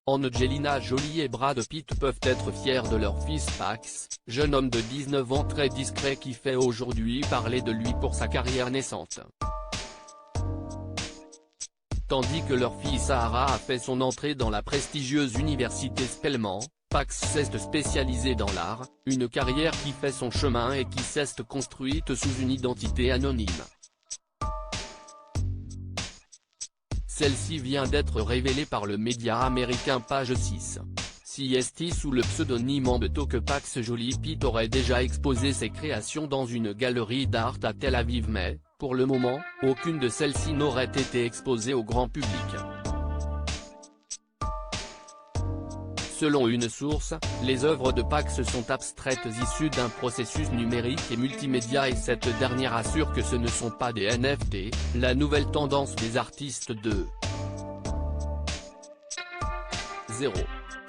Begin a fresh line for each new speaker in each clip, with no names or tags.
Angelina Jolie et Brad Pitt peuvent être fiers de leur fils Pax, jeune homme de 19 ans très discret qui fait aujourd'hui parler de lui pour sa carrière naissante. Tandis que leur fille Sahara a fait son entrée dans la prestigieuse université Spelman, Pax s'est spécialisé dans l'art, une carrière qui fait son chemin et qui s'est construite sous une identité anonyme. Celle-ci vient d'être révélée par le média américain Page 6. CST sous le pseudonyme Ambeto que Pax Jolie Pitt aurait déjà exposé ses créations dans une galerie d'art à Tel Aviv mais, pour le moment, aucune de celles-ci n'aurait été exposée au grand public. Selon une source, les œuvres de Pax sont abstraites issues d'un processus numérique et multimédia et cette dernière assure que ce ne sont pas des NFT, la nouvelle tendance des artistes de 0.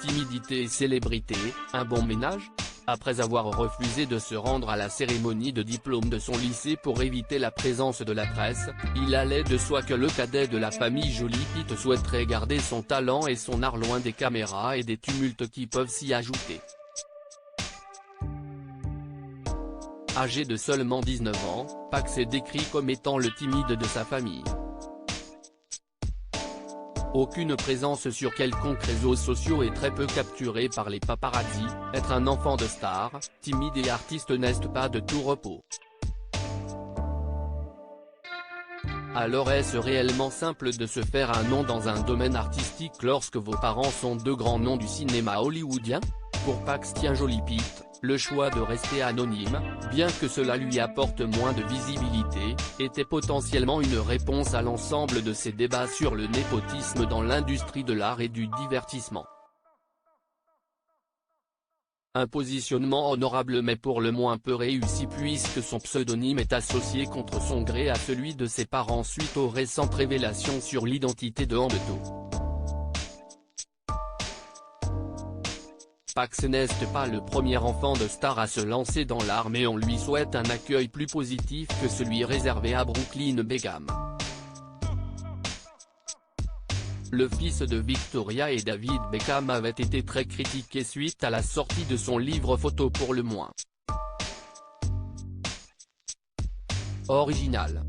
Timidité et célébrité, un bon ménage ? Après avoir refusé de se rendre à la cérémonie de diplôme de son lycée pour éviter la présence de la presse, il allait de soi que le cadet de la famille Jolie Pitt souhaiterait garder son talent et son art loin des caméras et des tumultes qui peuvent s'y ajouter. Âgé de seulement 19 ans, Pax est décrit comme étant le timide de sa famille. Aucune présence sur quelconque réseaux sociaux et très peu capturé par les paparazzi, être un enfant de star, timide et artiste n'est pas de tout repos. Alors est-ce réellement simple de se faire un nom dans un domaine artistique lorsque vos parents sont deux grands noms du cinéma hollywoodien ? Pour Pax Jolie Pitt, le choix de rester anonyme, bien que cela lui apporte moins de visibilité, était potentiellement une réponse à l'ensemble de ces débats sur le népotisme dans l'industrie de l'art et du divertissement. Un positionnement honorable mais pour le moins peu réussi puisque son pseudonyme est associé contre son gré à celui de ses parents suite aux récentes révélations sur l'identité de Ambeto. Pax n'est pas le premier enfant de star à se lancer dans l'art mais on lui souhaite un accueil plus positif que celui réservé à Brooklyn Beckham. Le fils de Victoria et David Beckham avait été très critiqué suite à la sortie de son livre photo pour le moins original.